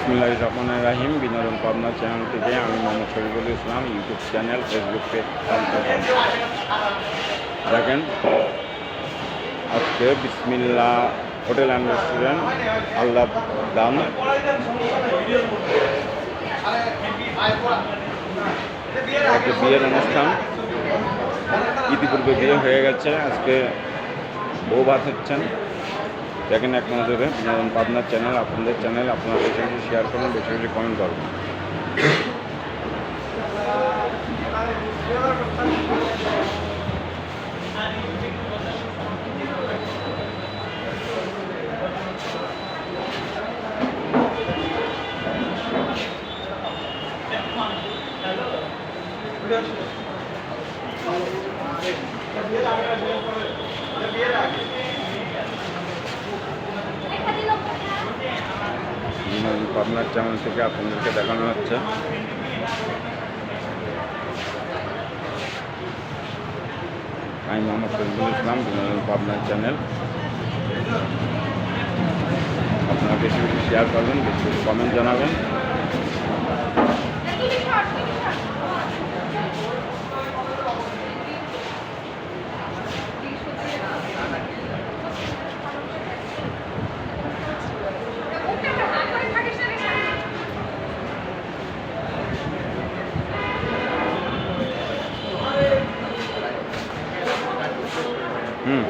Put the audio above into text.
বিসমিল্লাহির রহমানির রহিম। বিনোদন পাবনা চ্যানেল থেকে আমি Mohammad Shariful Islam. YouTube channel, Facebook page দেখেন। আজকে বিসমিল্লা হোটেল অ্যান্ড রেস্টুরেন্ট আল্লাহ দান একটা বিয়ের অনুষ্ঠান। ইতিপূর্বে বিয়ে হয়ে গেছে, আজকে বউ ভাত হচ্ছেন। দেখেন এক নজরে বিনোদন পাবনার চ্যানেল, আপনাদের চ্যানেল। আপনারা বেশি বেশি শেয়ার করুন, বেশি বেশি কমেন্ট করুন। বিনোদন পাবনার চ্যানেল থেকে আপনাদেরকে দেখানো হচ্ছে। আমি মোহাম্মদ শরীফুল ইসলাম, বিনোদন পাবনার চ্যানেল। আপনারা বেশি বেশি শেয়ার করবেন, বেশি বেশি কমেন্ট জানাবেন। হুম।